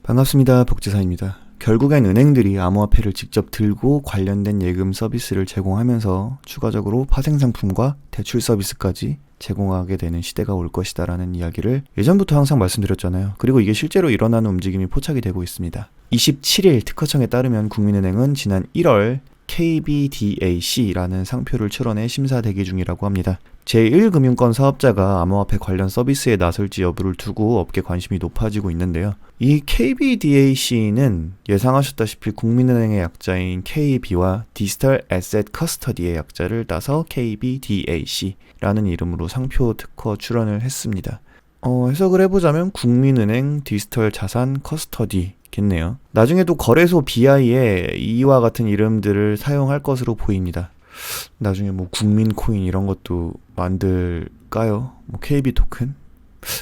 반갑습니다. 복지사입니다. 결국엔 은행들이 암호화폐를 직접 들고 관련된 예금 서비스를 제공하면서 추가적으로 파생상품과 대출 서비스까지 제공하게 되는 시대가 올 것이다라는 이야기를 예전부터 항상 말씀드렸잖아요. 그리고 이게 실제로 일어나는 움직임이 포착이 되고 있습니다. 27일 특허청에 따르면 국민은행은 지난 1월 KBDAC라는 상표를 출원해 심사 대기 중이라고 합니다. 제1금융권 사업자가 암호화폐 관련 서비스에 나설지 여부를 두고 업계 관심이 높아지고 있는데요. 이 KBDAC는 예상하셨다시피 국민은행의 약자인 KB와 디지털 애셋 커스터디의 약자를 따서 KBDAC라는 이름으로 상표 특허 출원을 했습니다. 해석을 해보자면 국민은행 디지털 자산 커스터디겠네요. 나중에도 거래소 BI에 이와 같은 이름들을 사용할 것으로 보입니다. 나중에 뭐 국민코인 이런 것도 만들까요? 뭐 KB 토큰?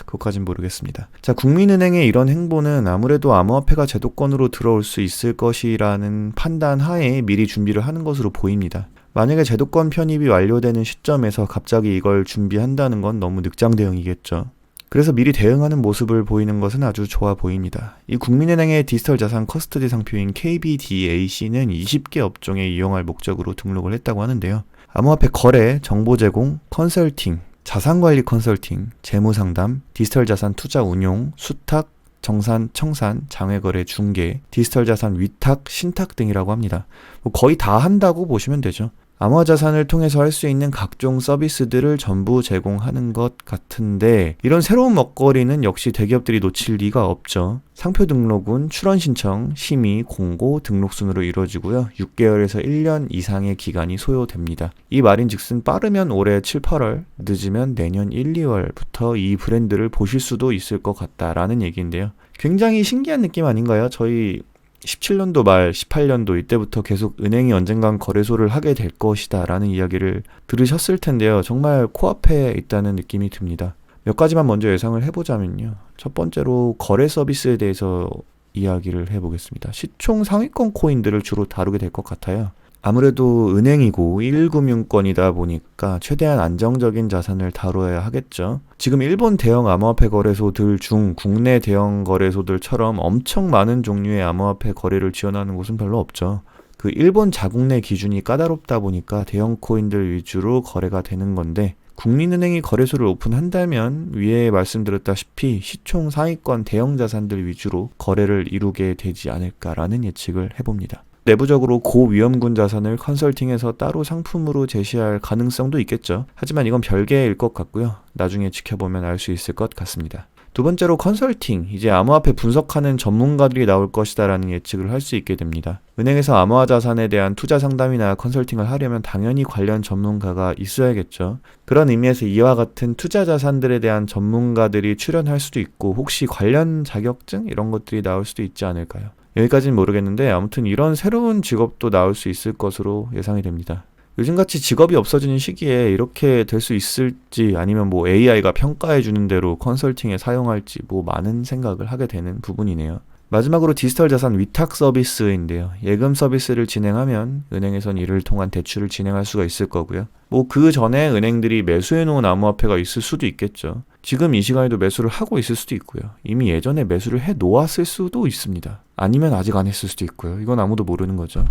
그것까진 모르겠습니다. 자, 국민은행의 이런 행보는 아무래도 암호화폐가 제도권으로 들어올 수 있을 것이라는 판단 하에 미리 준비를 하는 것으로 보입니다. 만약에 제도권 편입이 완료되는 시점에서 갑자기 이걸 준비한다는 건 너무 늑장 대응이겠죠. 그래서 미리 대응하는 모습을 보이는 것은 아주 좋아 보입니다. 이 국민은행의 디지털 자산 커스터디 상표인 KBDAC는 20개 업종에 이용할 목적으로 등록을 했다고 하는데요. 암호화폐 거래, 정보 제공, 컨설팅, 자산관리 컨설팅, 재무상담, 디지털 자산 투자 운용, 수탁, 정산, 청산, 장외거래, 중개, 디지털 자산 위탁, 신탁 등이라고 합니다. 거의 다 한다고 보시면 되죠. 암호화자산을 통해서 할 수 있는 각종 서비스들을 전부 제공하는 것 같은데 이런 새로운 먹거리는 역시 대기업들이 놓칠 리가 없죠. 상표 등록은 출원 신청, 심의, 공고, 등록 순으로 이루어지고요. 6개월에서 1년 이상의 기간이 소요됩니다. 이 말인즉슨 빠르면 올해 7, 8월, 늦으면 내년 1, 2월부터 이 브랜드를 보실 수도 있을 것 같다라는 얘기인데요. 굉장히 신기한 느낌 아닌가요? 저희 17년도 말 18년도 이때부터 계속 은행이 언젠간 거래소를 하게 될 것이다 라는 이야기를 들으셨을 텐데요. 정말 코앞에 있다는 느낌이 듭니다. 몇 가지만 먼저 예상을 해보자면요. 첫 번째로 거래 서비스에 대해서 이야기를 해보겠습니다. 시총 상위권 코인들을 주로 다루게 될 것 같아요. 아무래도 은행이고 1금융권이다 보니까 최대한 안정적인 자산을 다뤄야 하겠죠. 지금 일본 대형 암호화폐 거래소들 중 국내 대형 거래소들처럼 엄청 많은 종류의 암호화폐 거래를 지원하는 곳은 별로 없죠. 그 일본 자국 내 기준이 까다롭다 보니까 대형 코인들 위주로 거래가 되는 건데 국민은행이 거래소를 오픈한다면 위에 말씀드렸다시피 시총 상위권 대형 자산들 위주로 거래를 이루게 되지 않을까라는 예측을 해봅니다. 내부적으로 고위험군 자산을 컨설팅해서 따로 상품으로 제시할 가능성도 있겠죠. 하지만 이건 별개일 것 같고요. 나중에 지켜보면 알 수 있을 것 같습니다. 두 번째로 컨설팅, 이제 암호화폐 분석하는 전문가들이 나올 것이다 라는 예측을 할 수 있게 됩니다. 은행에서 암호화 자산에 대한 투자 상담이나 컨설팅을 하려면 당연히 관련 전문가가 있어야겠죠. 그런 의미에서 이와 같은 투자 자산들에 대한 전문가들이 출연할 수도 있고 혹시 관련 자격증 이런 것들이 나올 수도 있지 않을까요? 여기까지는 모르겠는데 아무튼 이런 새로운 직업도 나올 수 있을 것으로 예상이 됩니다. 요즘같이 직업이 없어지는 시기에 이렇게 될 수 있을지 아니면 뭐 AI가 평가해주는 대로 컨설팅에 사용할지 뭐 많은 생각을 하게 되는 부분이네요. 마지막으로 디지털 자산 위탁 서비스인데요. 예금 서비스를 진행하면 은행에선 이를 통한 대출을 진행할 수가 있을 거고요. 뭐 그 전에 은행들이 매수해놓은 암호화폐가 있을 수도 있겠죠. 지금 이 시간에도 매수를 하고 있을 수도 있고요. 이미 예전에 매수를 해놓았을 수도 있습니다. 아니면 아직 안 했을 수도 있고요. 이건 아무도 모르는 거죠.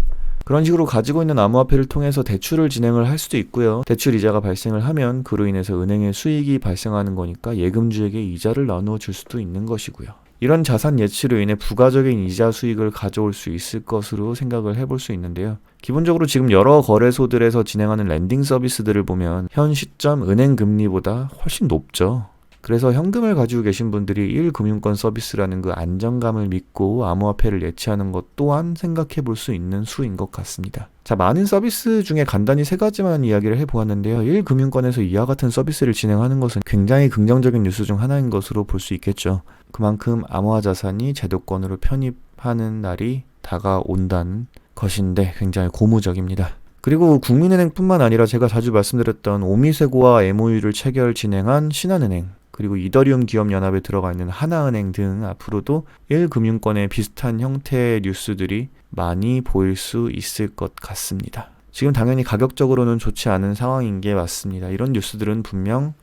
그런 식으로 가지고 있는 암호화폐를 통해서 대출을 진행을 할 수도 있고요. 대출 이자가 발생을 하면 그로 인해서 은행에 수익이 발생하는 거니까 예금주에게 이자를 나누어 줄 수도 있는 것이고요. 이런 자산 예치로 인해 부가적인 이자 수익을 가져올 수 있을 것으로 생각을 해볼 수 있는데요. 기본적으로 지금 여러 거래소들에서 진행하는 렌딩 서비스들을 보면 현 시점 은행 금리보다 훨씬 높죠. 그래서 현금을 가지고 계신 분들이 1금융권 서비스라는 그 안정감을 믿고 암호화폐를 예치하는 것 또한 생각해 볼 수 있는 수인 것 같습니다. 자, 많은 서비스 중에 간단히 세 가지만 이야기를 해보았는데요. 1금융권에서 이와 같은 서비스를 진행하는 것은 굉장히 긍정적인 뉴스 중 하나인 것으로 볼 수 있겠죠. 그만큼 암호화 자산이 제도권으로 편입하는 날이 다가온다는 것인데 굉장히 고무적입니다. 그리고 국민은행뿐만 아니라 제가 자주 말씀드렸던 오미세고와 MOU를 체결 진행한 신한은행, 그리고 이더리움 기업연합에 들어가 있는 하나은행 등 앞으로도 1금융권의 비슷한 형태의 뉴스들이 많이 보일 수 있을 것 같습니다. 지금 당연히 가격적으로는 좋지 않은 상황인 게 맞습니다. 이런 뉴스들은 분명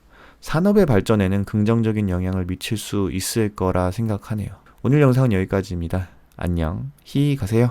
산업의 발전에는 긍정적인 영향을 미칠 수 있을 거라 생각하네요. 오늘 영상은 여기까지입니다. 안녕. 히 가세요.